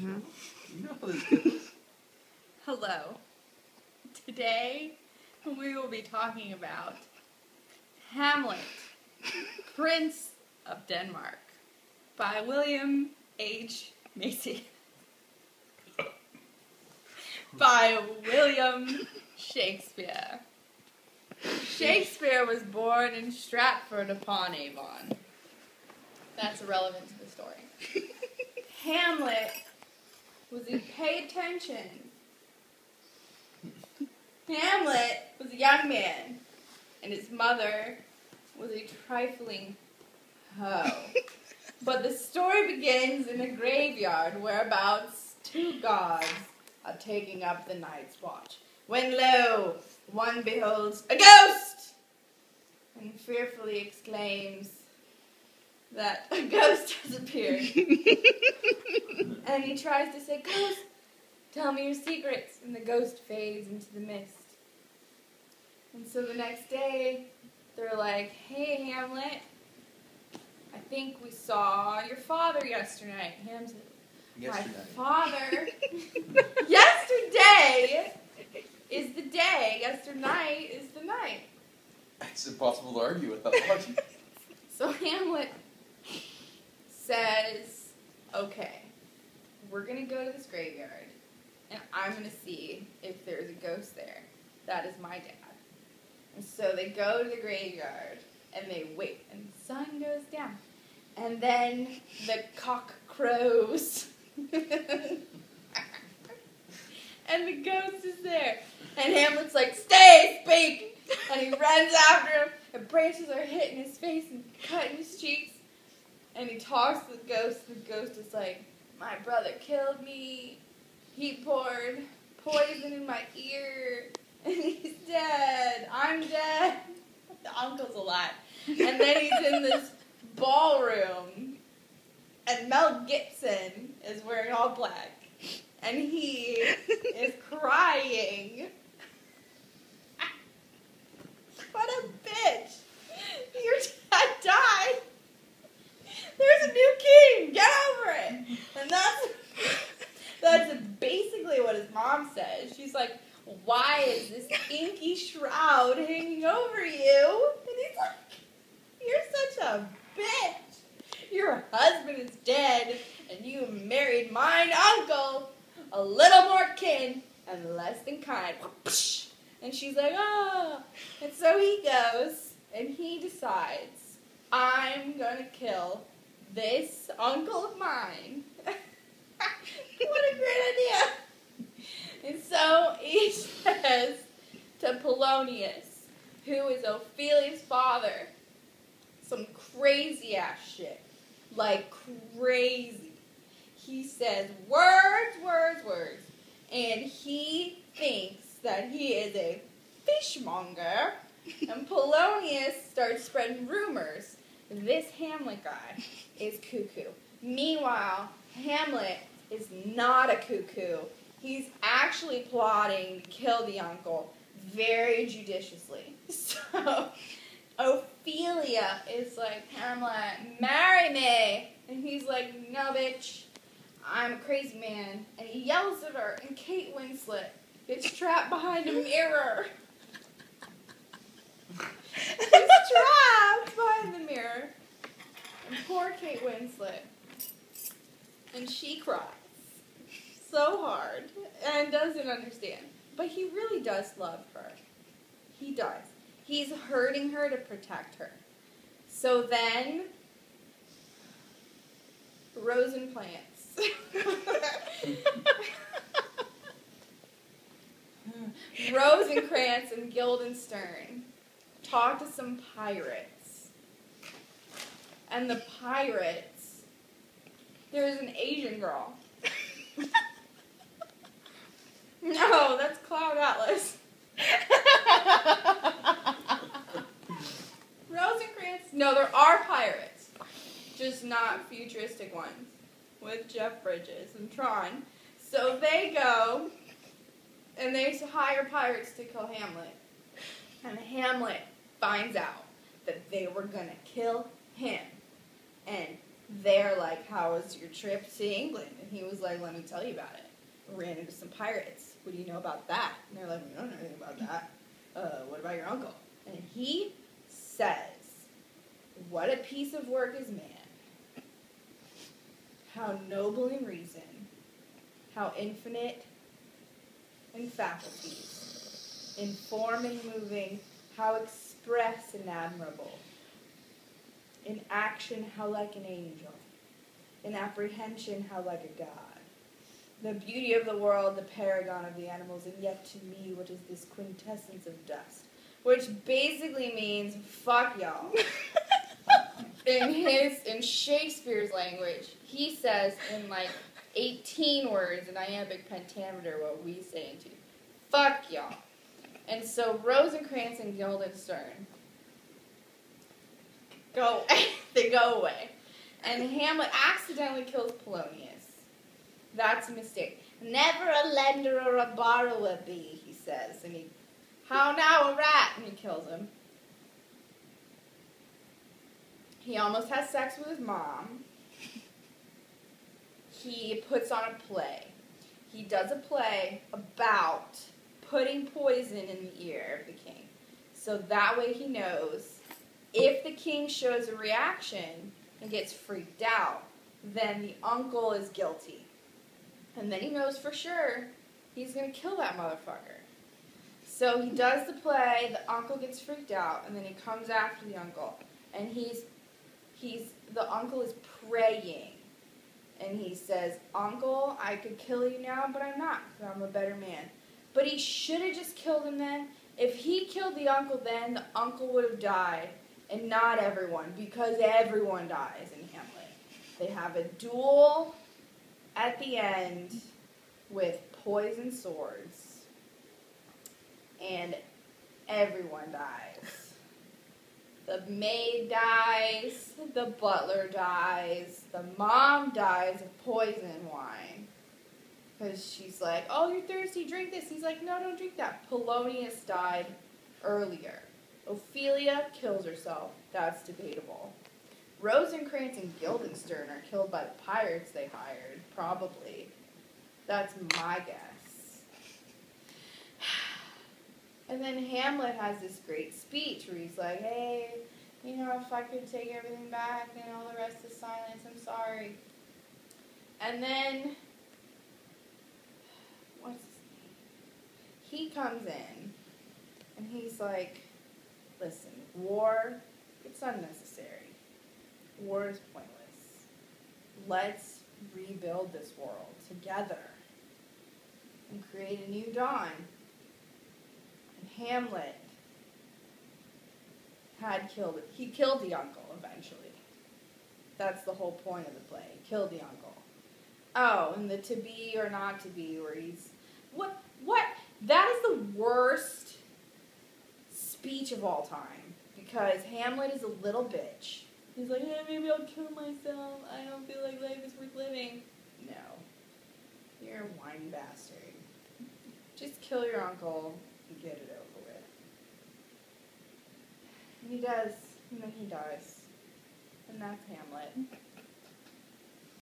Mm-hmm. You know how this goes. Hello. Today we will be talking about Hamlet, Prince of Denmark, by William H. Macy. By William Shakespeare. Shakespeare was born in Stratford-upon-Avon. That's irrelevant to the story. Hamlet was he pay attention. Hamlet was a young man, and his mother was a trifling hoe. But the story begins in a graveyard whereabouts two gods are taking up the night's watch. When lo, one beholds a ghost, and fearfully exclaims that a ghost has appeared. And he tries to say, "Ghost, tell me your secrets," and the ghost fades into the mist. And so the next day, they're like, "Hey, Hamlet, I think we saw your father yesterday." Ham said, "My father? Yesterday is the day. Yesternight is the night." It's impossible to argue with that logic. So Hamlet says, "Okay, we're going to go to this graveyard, and I'm going to see if there's a ghost there. That is my dad." And so they go to the graveyard, and they wait, and the sun goes down. And then the cock crows. And the ghost is there. And Hamlet's like, "Stay, speak!" And he runs after him, and branches are hitting his face and cutting his cheeks. And he talks to the ghost, and the ghost is like, "My brother killed me. He poured poison in my ear, and he's dead. I'm dead." The uncle's alive. And then he's in this ballroom, and Mel Gibson is wearing all black, and he is crying. What a bitch! Your dad died. There's a new king. Get over it. And that's basically what his mom says. She's like, "Why is this inky shroud hanging over you?" And he's like, "You're such a bitch. Your husband is dead, and you married mine uncle, a little more kin and less than kind." And she's like, "Oh." And so he goes, and he decides, "I'm going to kill this uncle of mine." What a great idea. And so he says to Polonius, who is Ophelia's father, some crazy ass shit. Like crazy. He says words, words, words. And he thinks that he is a fishmonger. And Polonius starts spreading rumors. This Hamlet guy is cuckoo. Meanwhile, Hamlet is not a cuckoo. He's actually plotting to kill the uncle very judiciously. So Ophelia is like, "Hamlet, marry me." And he's like, "No, bitch, I'm a crazy man." And he yells at her, and Kate Winslet gets trapped behind a mirror. She's trapped behind the mirror. And poor Kate Winslet. And she cries so hard and doesn't understand. But he really does love her. He does. He's hurting her to protect her. So then, Rosencrantz. Rosencrantz and Guildenstern talk to some pirates. And the pirates, there's an Asian girl. No, that's Cloud Atlas. Rosencrantz, no, there are pirates, just not futuristic ones, with Jeff Bridges and Tron. So they go, and they hire pirates to kill Hamlet. And Hamlet finds out that they were going to kill him. And they're like, how was your trip to England? And he was like, let me tell you about it. Ran into some pirates. What do you know about that? And they're like, we don't know anything about that. What about your uncle? And he says, what a piece of work is man. How noble in reason. How infinite in faculties. In form and moving, how express and admirable. In action, how like an angel. In apprehension, how like a god. The beauty of the world, the paragon of the animals, and yet to me, what is this quintessence of dust? Which basically means, fuck y'all. In Shakespeare's language, he says in like 18 words in iambic pentameter what we say into. Fuck y'all. And so Rosencrantz and Guildenstern go they go away. And Hamlet accidentally kills Polonius. That's a mistake. Never a lender or a borrower be, he says. And he, how now a rat? And he kills him. He almost has sex with his mom. He puts on a play. He does a play about putting poison in the ear of the king. So that way he knows if the king shows a reaction and gets freaked out, then the uncle is guilty. And then he knows for sure he's going to kill that motherfucker. So he does the play, the uncle gets freaked out, and then he comes after the uncle. And the uncle is praying. And he says, Uncle, I could kill you now, but I'm not, because I'm a better man. But he should have just killed him then. If he killed the uncle then, the uncle would have died, and not everyone, because everyone dies in Hamlet. They have a duel at the end with poisoned swords, and everyone dies. The maid dies, the butler dies, the mom dies of poison and wine. Because she's like, oh, you're thirsty, drink this. He's like, no, don't drink that. Polonius died earlier. Ophelia kills herself. That's debatable. Rosencrantz and Guildenstern are killed by the pirates they hired, probably. That's my guess. And then Hamlet has this great speech where he's like, hey, you know, if I could take everything back and all the rest is silence, I'm sorry. And then, what's his name? He comes in and he's like, listen, war, it's unnecessary. War is pointless. Let's rebuild this world together and create a new dawn. And Hamlet he killed the uncle eventually. That's the whole point of the play. He killed the uncle. Oh, and the to be or not to be where he's, what? That is the worst speech of all time because Hamlet is a little bitch. He's like, hey, maybe I'll kill myself. I don't feel like life is worth living. No. You're a whiny bastard. Just kill your uncle and get it over with. And he does. And then he dies. And that's Hamlet.